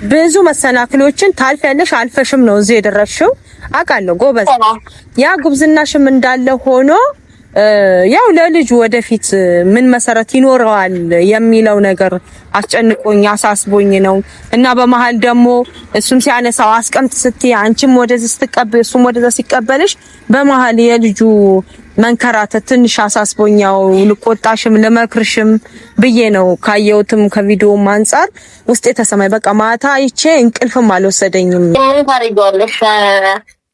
ብዙ መሰናክሎችን ታልፈያለሽ፣ አልፈሽም ነው እዚህ የደረስሽው። አውቃለሁ ጎበዝ። ያ ጉብዝናሽም እንዳለ ሆኖ ያው ለልጁ ወደፊት ምን መሰረት ይኖረዋል የሚለው ነገር አስጨንቆኝ አሳስቦኝ ነው። እና በመሃል ደግሞ እሱም ሲያነሳው አስቀምጥ ስትይ አንቺም ወደዚህ ስትቀበል እሱም ወደዛ ሲቀበልሽ በመሃል የልጁ መንከራተት ትንሽ አሳስቦኛው ልቆጣሽም ለመክርሽም ብዬ ነው። ካየሁትም ከቪዲዮም አንፃር ውስጤ ተሰማኝ። በቃ ማታ አይቼ እንቅልፍም አልወሰደኝም። ታሪጓለሽ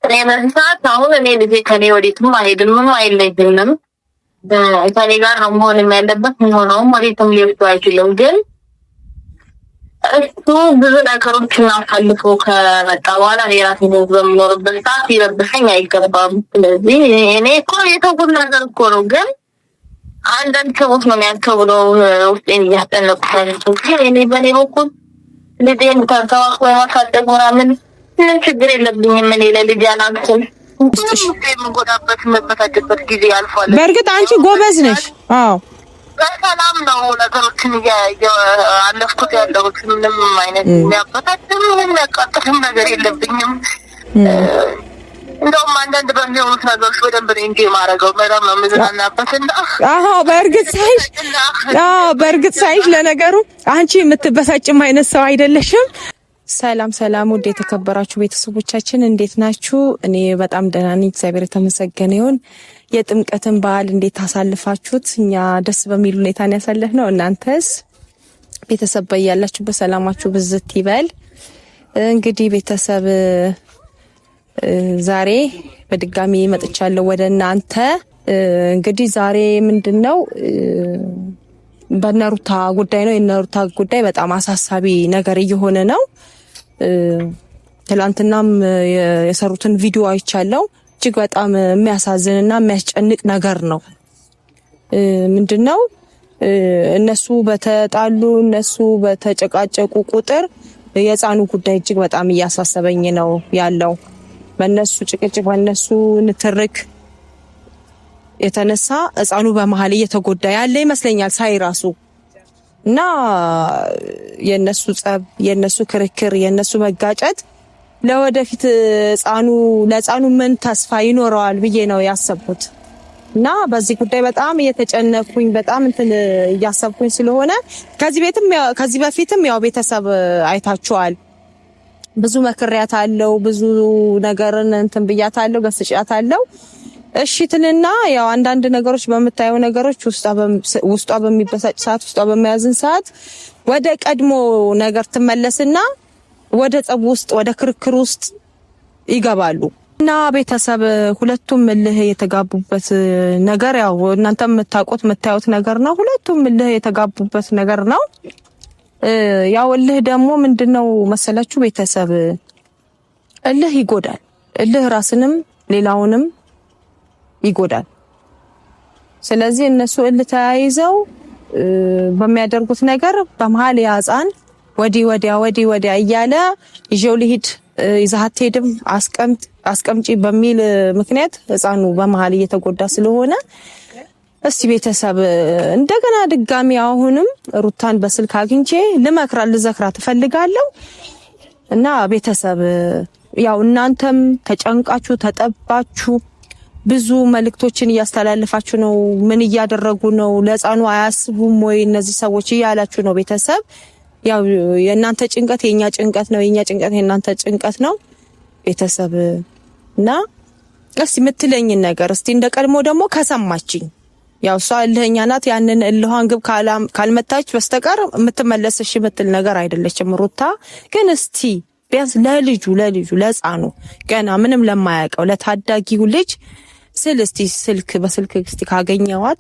እኔ መንሳት አሁን እኔ ልጄ ከኔ ወዴትም አይሄድም አይለይም። ከኔ ጋር ነው መሆንም ያለበት። ሆኖም ወዴትም ሊወጡ አይችልም። ግን እሱ ብዙ ነገሮችን አሳልፎ ከመጣ በኋላ የራሴ ህዝብ በሚኖርበት ሰዓት ይረብሸኝ አይገባም። ስለዚህ እኔ እኮ የተውኩት ነገር እኮ ነው። ግን አንዳንድ ሰዎች ነው የሚያከብለው ውስጤን እያስጠነቁ እኔ በኔ በኩል ልጄን ተንከባክቦ ማሳደግ ምናምን ምንም ችግር የለብኝም። እኔ ለልጅ አላንክም የምጎዳበት የምበታጭበት ጊዜ አልፏል። በእርግጥ አንቺ ጎበዝ ነሽ። አዎ በሰላም ነው ነገሮችን እያለፍኩት ያለሁት። ምንም አይነት የሚያበታጭም የሚያቃጥልም ነገር የለብኝም። እንደውም አንዳንድ በሚሆኑት ነገሮች በደንብ ነው እንጂ የማደርገው በጣም ነው የምዝናናበት። እና በእርግጥ ሳይሽ ለነገሩ አንቺ የምትበሳጭም አይነት ሰው አይደለሽም። ሰላም ሰላም፣ ውድ የተከበራችሁ ቤተሰቦቻችን እንዴት ናችሁ? እኔ በጣም ደህና ነኝ፣ እግዚአብሔር የተመሰገነ ይሁን። የጥምቀትን በዓል እንዴት ታሳልፋችሁት? እኛ ደስ በሚል ሁኔታ ነው ያሳለፍነው። እናንተስ? ቤተሰብ በያላችሁ በሰላማችሁ ብዝት ይበል። እንግዲህ ቤተሰብ ዛሬ በድጋሚ መጥቻለሁ ወደ እናንተ። እንግዲህ ዛሬ ምንድነው በነሩታ ጉዳይ ነው። የነሩታ ጉዳይ በጣም አሳሳቢ ነገር እየሆነ ነው። ትላንትናም የሰሩትን ቪዲዮ አይቻለሁ። እጅግ በጣም የሚያሳዝንና የሚያስጨንቅ ነገር ነው። ምንድነው እነሱ በተጣሉ እነሱ በተጨቃጨቁ ቁጥር የህፃኑ ጉዳይ እጅግ በጣም እያሳሰበኝ ነው ያለው። በእነሱ ጭቅጭቅ በእነሱ ንትርክ የተነሳ ህፃኑ በመሃል እየተጎዳ ያለ ይመስለኛል ሳይ ራሱ እና የነሱ ጸብ፣ የነሱ ክርክር፣ የነሱ መጋጨት ለወደፊት ለህፃኑ ምን ተስፋ ይኖረዋል ብዬ ነው ያሰብኩት። እና በዚህ ጉዳይ በጣም እየተጨነኩኝ በጣም እያሰብኩኝ ስለሆነ ከዚህ በፊትም ያው ቤተሰብ አይታችኋል። ብዙ መክሪያት አለው፣ ብዙ ነገርን ብያታለሁ፣ ገስጫታለሁ። እሺትና ያው አንዳንድ ነገሮች በምታየው ነገሮች ውስጧ በሚበሳጭ ሰዓት ውስጧ በመያዝን ሰዓት ወደ ቀድሞ ነገር ትመለስና ወደ ጸብ ውስጥ ወደ ክርክር ውስጥ ይገባሉ። እና ቤተሰብ ሁለቱም እልህ የተጋቡበት ነገር ያው እናንተ የምታዩት ነገር ነው። ሁለቱም እልህ የተጋቡበት ነገር ነው። ያው እልህ ደግሞ ምንድነው መሰላችሁ ቤተሰብ እልህ ይጎዳል። እልህ ራስንም ሌላውንም ይጎዳል። ስለዚህ እነሱ እልህ ተያይዘው በሚያደርጉት ነገር በመሃል ያጻን ወዲ ወዲያ እያለ ይዤው ልሂድ ይዛት ሄድም አስቀምጪ በሚል ምክንያት ህፃኑ በመሃል እየተጎዳ ስለሆነ እስቲ ቤተሰብ እንደገና ድጋሚ አሁንም ሩታን በስልክ አግኝቼ ልዘክራት እፈልጋለሁ። እና ቤተሰብ ያው እናንተም ተጨንቃችሁ ተጠባችሁ ብዙ መልእክቶችን እያስተላልፋችሁ ነው። ምን እያደረጉ ነው? ለህፃኑ አያስቡም ወይ እነዚህ ሰዎች እያላችሁ ነው ቤተሰብ። ያው የእናንተ ጭንቀት የኛ ጭንቀት ነው፣ የኛ ጭንቀት የእናንተ ጭንቀት ነው ቤተሰብ። እና እስቲ የምትለኝን ነገር እስቲ እንደቀድሞ ደግሞ ከሰማችኝ ያው እሷ እልህኛ ናት። ያንን እልኋን ግብ ካልመታች በስተቀር የምትመለስሽ የምትል ነገር አይደለችም ሩታ። ግን እስቲ ቢያንስ ለልጁ ለህፃኑ ገና ምንም ለማያውቀው ለታዳጊው ልጅ እስቲ በስልክ እስቲ ካገኘዋት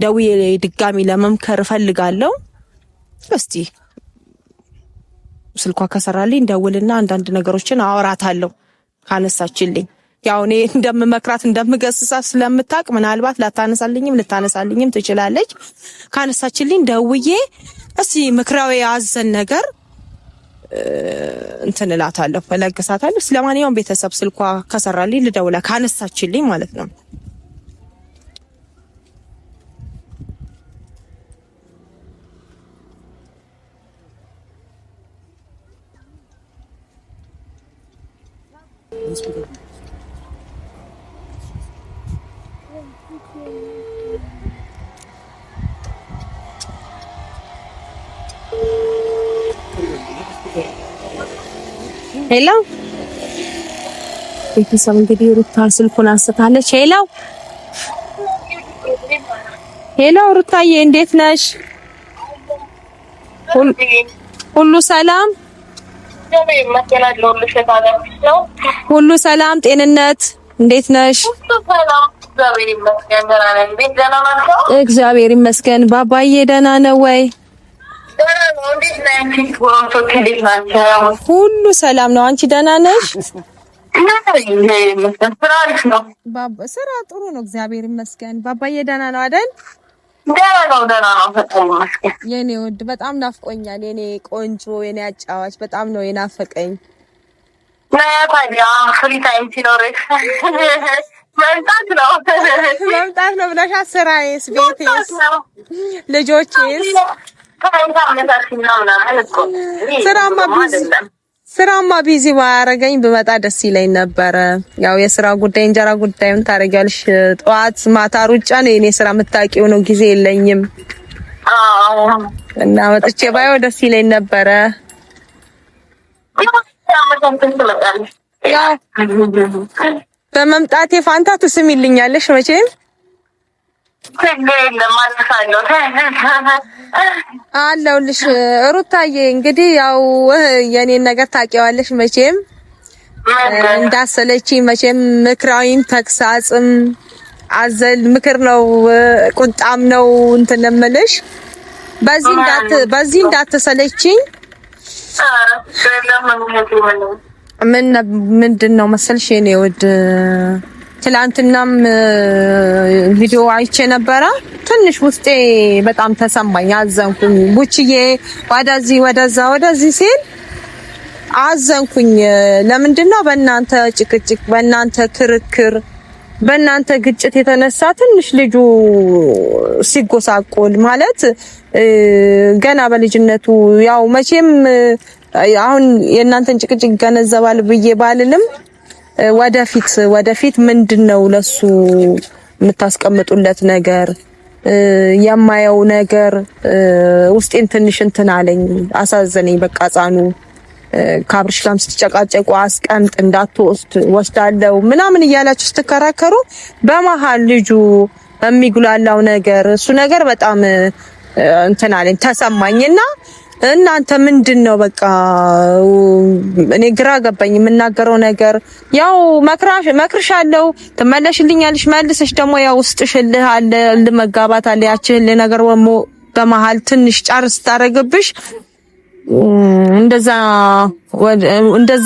ደውዬ ድጋሚ ለመምከር እፈልጋለሁ። እስቲ ስልኳ ከሰራልኝ ደውልና አንዳንድ ነገሮችን አወራታለሁ ካነሳችልኝ። ያው እኔ እንደምመክራት እንደምገስሳት ስለምታውቅ ምናልባት ልታነሳልኝም ትችላለች። ካነሳችልኝ ደውዬ እስቲ ምክራዊ ያዘን ነገር እላታለሁ፣ እለግሳታለሁ። ስለማንኛውም ቤተሰብ ስልኳ ከሰራልኝ ልደውላ ካነሳችልኝ ማለት ነው። ሄሎ ቤተሰብ እንግዲህ ሩታ ስልኩን አንስታለች። ሄሎ ሩታዬ እንዴት ነሽ? ሁሉ ሰላም? ሁሉ ሰላም ጤንነት እንዴት ነሽ? እግዚአብሔር ይመስገን። ባባዬ ደህና ነው ወይ? ሁሉ ሰላም ነው። አንቺ ደህና ነሽ? ስራ ጥሩ ነው እግዚአብሔር ይመስገን። ባባዬ ደህና ነው አይደል? ደህና ነው። የኔ ውድ በጣም ናፍቆኛል። የኔ ቆንጆ የኔ አጫዋች በጣም ነው የናፈቀኝ። ፍሪ ታይም ሲኖርሽ መምጣት ነው ብለሽ ስራዬስ፣ ቤቴስ፣ ልጆቼስ ስራማ ቢዚ ባያረገኝ ብመጣ ደስ ይለኝ ነበረ። ያው የስራ ጉዳይ እንጀራ ጉዳይም ታረጋልሽ። ጠዋት ማታ ሩጫ ነው የኔ ስራ የምታውቂው ነው። ጊዜ የለኝም እና መጥቼ ባየው ደስ ይለኝ ነበረ። ያው በመምጣቴ ፋንታ ትስሚልኛለሽ መቼም አለሁልሽ ሩታዬ። እንግዲህ ያው የኔን ነገር ታውቂዋለሽ መቼም እንዳሰለች መቼም ምክራዊም ተግሳጽም አዘል ምክር ነው ቁጣም ነው እንትን እምልሽ በዚህ እንዳትሰለችኝ። ምንድነው መሰልሽ የኔ ውድ ትላንትናም ቪዲዮ አይቼ ነበረ። ትንሽ ውስጤ በጣም ተሰማኝ፣ አዘንኩኝ። ቡችዬ ወደዚህ ሲል አዘንኩኝ። ለምንድነው በእናንተ ጭቅጭቅ፣ በእናንተ ክርክር፣ በእናንተ ግጭት የተነሳ ትንሽ ልጁ ሲጎሳቆል ማለት ገና በልጅነቱ ያው መቼም አሁን የእናንተን ጭቅጭቅ ገነዘባል ብዬ ባልልም ወደፊት ምንድነው ለሱ የምታስቀምጡለት ነገር የማየው ነገር ውስጤን ትንሽ እንትን አለኝ፣ አሳዘነኝ። በቃ ህፃኑ ካብርሽ ጋርም ስትጨቃጨቁ አስቀምጥ እንዳትወስድ ወስዳለው ምናምን እያላችሁ ስትከራከሩ በመሃል ልጁ የሚጉላላው ነገር እሱ ነገር በጣም እንትን አለኝ ተሰማኝና እናንተ ምንድነው በቃ እኔ ግራ ገባኝ። የምናገረው ነገር ያው መክርሻለሁ፣ ትመለሽልኛለሽ። መልሰሽ ደግሞ ያው ውስጥሽልህ አለ ለመጋባት አለ ያችህል ነገር ወሞ በመሃል ትንሽ ጫር ስታረግብሽ እንደዛ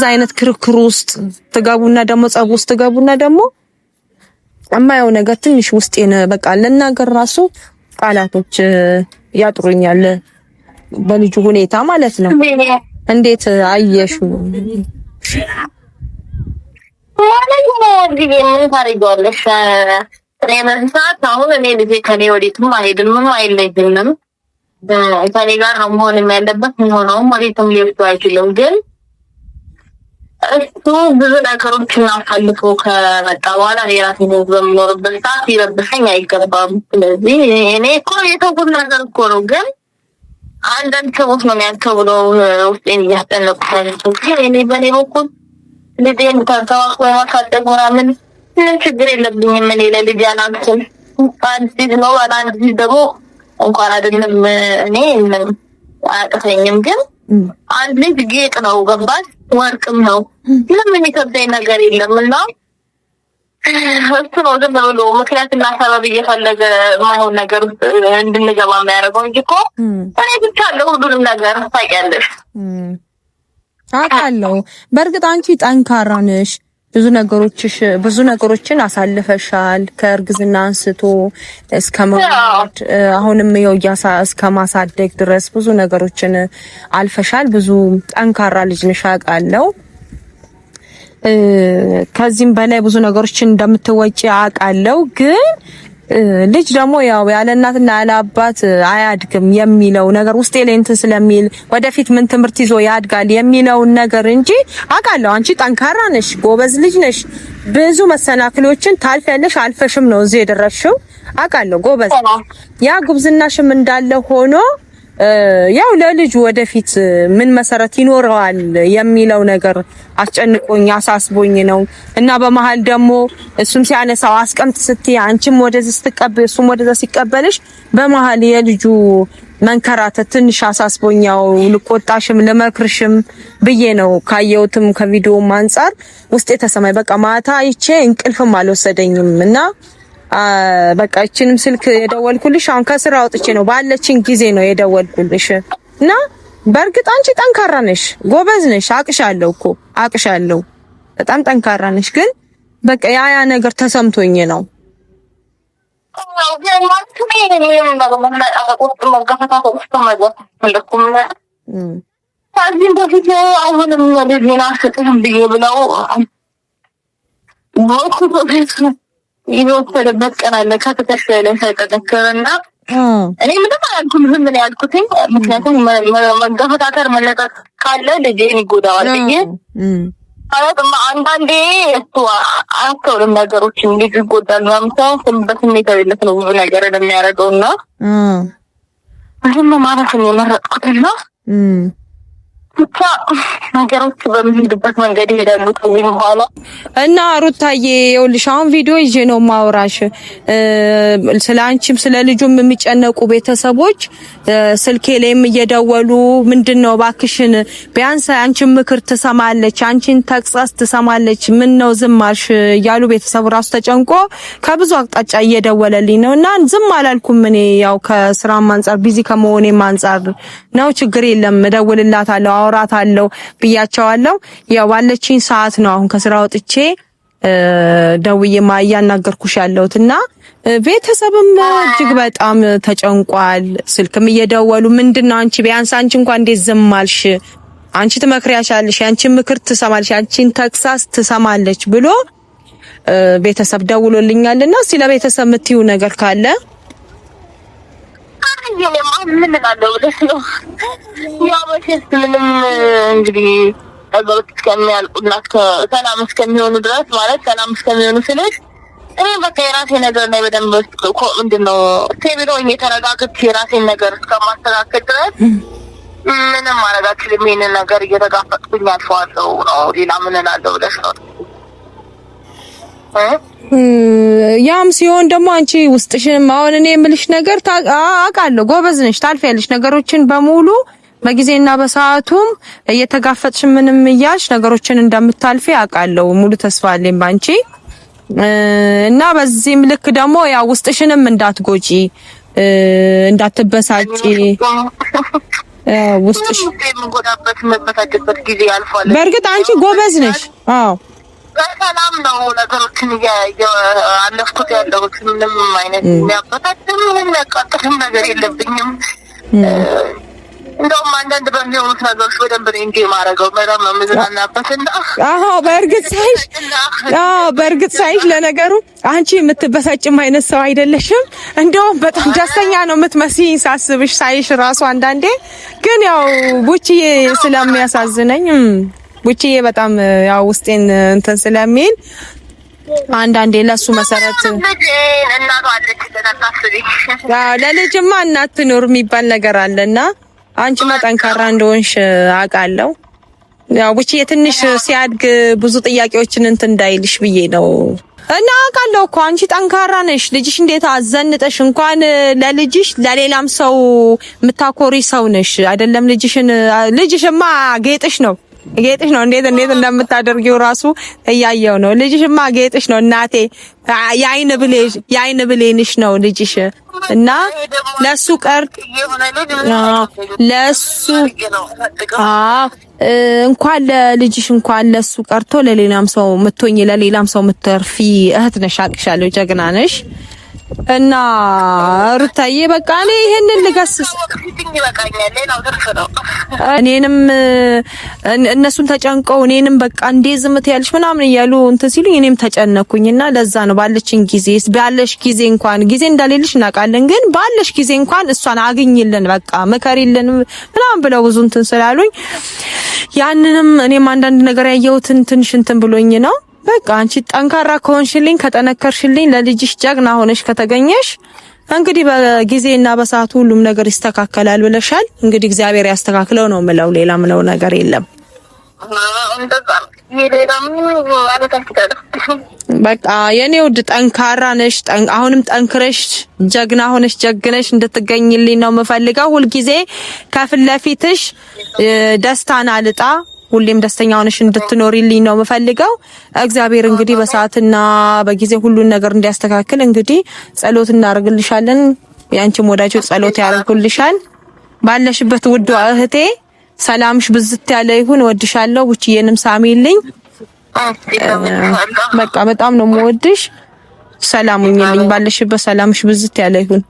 አይነት ክርክሩ ውስጥ ትገቡና ደግሞ ጸብ ውስጥ ትገቡና ደግሞ እማየው ነገር ትንሽ ውስጤን በቃ ለናገር ራሱ ቃላቶች ያጥሩኛል። በልጁ ሁኔታ ማለት ነው። እንዴት አየሹ? ማለት ነው እንግዲህ ምን ታሪጋለሽ? ለምሳሌ አሁን እኔ ልጄ ከኔ ወዴትም አይሄድም፣ አይለይም። ከኔ ጋር ነው መሆን ያለበት። ሆኖም ወዴትም ሊወጣ አይችልም። ግን እሱ ብዙ ነገሮችን አሳልፎ ከመጣ በኋላ የራሴን ህይወት በምኖርበት ሰዓት ይረብሸኝ አይገባም። ስለዚህ እኔ እኮ የተውኩት ነገር እኮ ነው። ግን አንዳንድ ሰዎች ነው የሚያከብረው ውስጤን እያስጨነቁት። እኔ በኔ በኩል ልጄን ተንከባክቦ ማሳደግ ምናምን ምንም ችግር የለብኝም። እኔ ለልጄ አላንስም። አንድ ልጅ ነው፣ አንድ ልጅ ደግሞ እንኳን አይደለም እኔ ምንም አያቅተኝም። ግን አንድ ልጅ ጌጥ ነው፣ ገባሽ? ወርቅም ነው። ምንም የሚከብደኝ ነገር የለም እና እሱ ነው ዝም ብሎ ምክንያትና ሰበብ እየፈለገ የማይሆን ነገር ውስጥ እንድንገባ የሚያደርገው እንጂ እኮ እኔ ብቻ አለው ሁሉንም ነገር ታውቂያለሽ። አውቃለሁ። በእርግጥ አንቺ ጠንካራ ነሽ። ብዙ ነገሮችን አሳልፈሻል። ከእርግዝና አንስቶ እስከ መውለድ አሁንም እስከ ማሳደግ ድረስ ብዙ ነገሮችን አልፈሻል። ብዙ ጠንካራ ልጅ ነሽ አውቃለሁ። ከዚህም በላይ ብዙ ነገሮችን እንደምትወጪ አውቃለሁ። ግን ልጅ ደግሞ ያው ያለ እናትና ያለ አባት አያድግም የሚለው ነገር ውስጤ ላይ እንትን ስለሚል ወደፊት ምን ትምህርት ይዞ ያድጋል የሚለውን ነገር እንጂ አውቃለሁ። አንቺ ጠንካራ ነሽ፣ ጎበዝ ልጅ ነሽ። ብዙ መሰናክሎችን ታልፊያለሽ፣ አልፈሽም ነው እዚህ የደረስሽው። አውቃለሁ ጎበዝ። ያ ጉብዝናሽም እንዳለ ሆኖ ያው ለልጅ ወደፊት ምን መሰረት ይኖረዋል የሚለው ነገር አስጨንቆኝ አሳስቦኝ ነው። እና በመሃል ደግሞ እሱም ሲያነሳው አስቀምጥ ስትይ አንቺም ወደዚህ ስትቀበል እሱም ወደዛ ሲቀበልሽ በመሃል የልጁ መንከራተት ትንሽ አሳስቦኛው ልቆጣሽም ልመክርሽም ብዬ ነው። ካየሁትም ከቪዲዮም አንፃር ውስጤ ተሰማኝ። በቃ ማታ አይቼ እንቅልፍም አልወሰደኝም እና በቃ እቺንም ስልክ የደወልኩልሽ አሁን ከስራ ወጥቼ ነው ባለችኝ ጊዜ ነው የደወልኩልሽ። እና በእርግጥ አንቺ ጠንካራ ነሽ፣ ጎበዝ ነሽ፣ አቅሻለሁ በጣም ጠንካራ ነሽ። ግን በቃ ያ ነገር ተሰምቶኝ ነው። የወሰደበት ቀን አለ ከተከፈለ ሳይጠነከርና እኔ ምንም አላልኩም። ዝም ብለን ያልኩትኝ ምክንያቱም መገፈታተር መለቀቅ ካለ ልጄን ይጎዳዋል ብዬ አንዳንዴ እሱ አያስተውልም ነገሮችን። ልጅ ይጎዳል ምናምን ሳይሆን በስሜታዊነት ነው ብዙ ነገር የሚያደርገውና ዝም ማለት ነው የመረጥኩትና ብቻ ነገሮች በሚሄዱበት መንገድ ይሄዳሉ ከዚህ በኋላ። እና ሩታዬ ይኸውልሽ አሁን ቪዲዮ ይዤ ነው ማውራሽ። ስለ አንቺም ስለ ልጁም የሚጨነቁ ቤተሰቦች ስልኬ ላይም እየደወሉ ምንድነው ባክሽን ቢያንስ አንቺን ምክር ትሰማለች፣ አንቺን ተግሳጽ ትሰማለች፣ ምን ነው ዝም አልሽ እያሉ ቤተሰቡ ራሱ ተጨንቆ ከብዙ አቅጣጫ እየደወለልኝ ነውና ዝም አላልኩም። እኔ ያው ከስራም አንፃር ቢዚ ከመሆኔም አንፃር ነው። ችግር የለም እደውልላታለሁ፣ አወራታለሁ ብያቸዋለሁ። ያው ባለችኝ ሰዓት ነው አሁን ከስራ ወጥቼ ደውዬማ እያናገርኩሽ ያለሁትና ቤተሰብም እጅግ በጣም ተጨንቋል። ስልክም እየደወሉ ምንድነው አንቺ ቢያንስ አንቺ እንኳን እንዴት ዝም አልሽ? አንቺ ትመክሪያሻለሽ፣ አንቺን ምክር ትሰማለች፣ አንቺን ተግሳጽ ትሰማለች ብሎ ቤተሰብ ደውሎልኛልና እስቲ ለቤተሰብ የምትይው ነገር ካለ ምን እላለሁ ብለሽ ነው? ያው በፊት ምንም እንግዲህ ነገሮች እስከሚያልቁና ሰላም እስከሚሆኑ ድረስ ማለት ሰላም እስከሚሆኑ ስለሽ እኔ በቃ የራሴ ነገር ላይ በደንብ ምንድነው ቴቢሮ እየተረጋግጥ የራሴን ነገር እስከማስተካከል ድረስ ምንም ማድረግ አልችልም። ይሄንን ነገር እየተጋፈጥኩኝ አልፈዋለሁ ነው። ሌላ ምን እላለሁ ብለሽ ነው? ያም ሲሆን ደግሞ አንቺ ውስጥሽን አሁን እኔ የምልሽ ነገር አውቃለሁ፣ ጎበዝ ነሽ፣ ታልፊያለሽ ነገሮችን በሙሉ በጊዜና በሰዓቱም እየተጋፈጥሽ ምንም እያልሽ ነገሮችን እንደምታልፊ አውቃለሁ። ሙሉ ተስፋ አለኝ ባንቺ እና በዚህም ልክ ደግሞ ያው ውስጥሽንም እንዳትጎጂ እንዳትበሳጪ ውስጥሽ የምጎዳበት መበሳጨበት ጊዜ አልፏል። በእርግጥ አንቺ ጎበዝ ነሽ። አዎ በሰላም ነው ነገሮችን ያለፍኩት ያለሁት። ምንም አይነት የሚያበሳጭም የሚያቃጥልም ነገር የለብኝም። እንደውም አንዳንድ በሚሆኑት ነገሮች በደንብ ነው እንጂ ማረገው በጣም ነው የምዝናናበትና በእርግጥ ሳይሽ ለነገሩ አንቺ የምትበሳጭም አይነት ሰው አይደለሽም። እንደውም በጣም ደስተኛ ነው የምትመስይኝ ሳስብሽ ሳይሽ ራሱ አንዳንዴ። ግን ያው ቡችዬ ስለሚያሳዝነኝ ቡችዬ በጣም ያው ውስጤን እንትን ስለሚል አንዳንዴ ለሱ መሰረት ለልጅማ እናት ትኖር የሚባል ነገር አለና አንቺ ጠንካራ እንደሆንሽ አውቃለሁ። ያው ቡችዬ ትንሽ ሲያድግ ብዙ ጥያቄዎችን እንትን እንዳይልሽ ብዬ ነው። እና አውቃለሁ እኮ አንቺ ጠንካራ ነሽ። ልጅሽ እንዴት አዘንጠሽ እንኳን ለልጅሽ ለሌላም ሰው የምታኮሪ ሰው ነሽ አይደለም? ልጅሽማ ጌጥሽ ነው። እንዴት እንደምታደርጊው ራሱ እያየው ነው። ልጅሽማ ጌጥሽ ነው እናቴ፣ የአይን ብሌንሽ ነው ልጅሽ። እና ለሱ እንኳን ለልጅሽ እንኳን ለሱ ቀርቶ ለሌላም ሰው የምትሆኚ ለሌላም ሰው የምትርፊ እህት ነሽ። አቅሻለሁ፣ ጀግና ነሽ። እና ሩታዬ በቃ እኔ ይሄንን ልገስስ እኔንም እነሱን ተጨንቀው እኔንም በቃ እንዴ ዝምት ያልሽ ምናምን እያሉ እንትን ሲሉኝ እኔም ተጨነኩኝና ለዛ ነው ባለችኝ ጊዜ ባለሽ ጊዜ እንኳን ጊዜ እንዳሌልሽ እናውቃለን፣ ግን ባለሽ ጊዜ እንኳን እሷን አግኝልን በቃ መከሪልን ምናምን ብለው ብዙ እንትን ስላሉኝ ያንንም እኔም አንዳንድ ነገር ያየሁትን ትንሽ እንትን ብሎኝ ነው። በቃ አንቺ ጠንካራ ከሆንሽልኝ ከጠነከርሽልኝ ለልጅሽ ጀግና ሆነሽ ከተገኘሽ እንግዲህ በጊዜና በሰዓቱ ሁሉም ነገር ይስተካከላል ብለሻል። እንግዲህ እግዚአብሔር ያስተካክለው ነው ምለው፣ ሌላ ምለው ነገር የለም። በቃ የኔ ውድ ጠንካራ ነሽ። አሁንም ጠንክረሽ ጀግና ሆነሽ ጀግነሽ እንድትገኝልኝ ነው የምፈልገው። ሁልጊዜ ከፊት ለፊትሽ ደስታን አልጣ ሁሌም ደስተኛ ሆነሽ እንድትኖሪልኝ ነው የምፈልገው። እግዚአብሔር እንግዲህ በሰዓትና በጊዜ ሁሉን ነገር እንዲያስተካክል እንግዲህ ጸሎት እናደርግልሻለን። ያንቺም ወዳጆች ጸሎት ያደርጉልሻል። ባለሽበት ውድ እህቴ ሰላምሽ ብዝት ያለ ይሁን። ወድሻለሁ። ውጪዬንም ሳሚልኝ። በቃ በጣም ነው የምወድሽ። ሰላም ሁኚልኝ። ባለሽበት ሰላምሽ ብዝት ያለ ይሁን።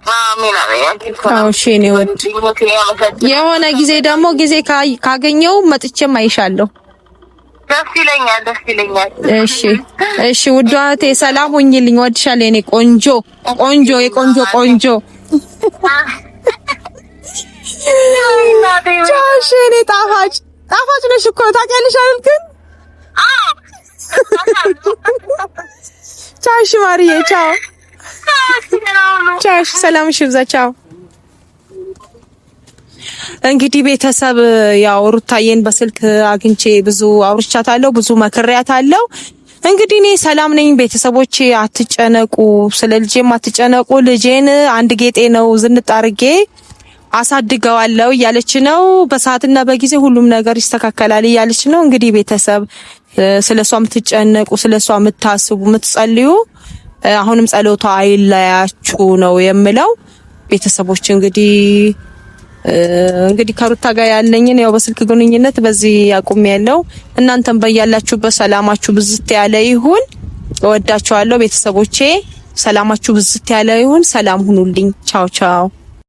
አሜን አሜን። እሺ እኔ ወድ የሆነ ጊዜ ደግሞ ጊዜ ካገኘው መጥቼም አይሻለሁ። ደስ ይለኛል። እሺ ውድ እህቴ ሰላም ሁኚልኝ። ወድሻለሁ የኔ ቆንጆ ቆንጆ። ቻሽ እኔ ጣፋጭ ነሽ እኮ ታውቂያለሽ አይደል? ግን ቻሽ ማርዬ ቻው። ቻው ሰላምሽ ይብዛ። ቻው። እንግዲህ ቤተሰብ ያው ሩታዬን በስልክ አግኝቼ ብዙ አውርቻታለሁ፣ ብዙ መክሬያታለሁ። እንግዲህ እኔ ሰላም ነኝ። ቤተሰቦቼ አትጨነቁ፣ ስለ ልጄም አትጨነቁ። ልጄን አንድ ጌጤ ነው ዝንጥ አድርጌ አሳድገዋለሁ እያለች ነው። በሰዓትና በጊዜ ሁሉም ነገር ይስተካከላል እያለች ነው። እንግዲህ ቤተሰብ ስለሷ የምትጨነቁ፣ ስለሷ የምታስቡ፣ የምትጸልዩ አሁንም ጸሎቷ አይለያችሁ ነው የምለው። ቤተሰቦች እንግዲህ ከሩታ ጋር ያለኝን ያው በስልክ ግንኙነት በዚህ ያቆሚያለሁ። እናንተም በያላችሁበት ሰላማችሁ ብዝት ያለ ይሁን። እወዳችኋለሁ ቤተሰቦቼ። ሰላማችሁ ብዝት ያለ ይሁን። ሰላም ሁኑልኝ። ቻው ቻው።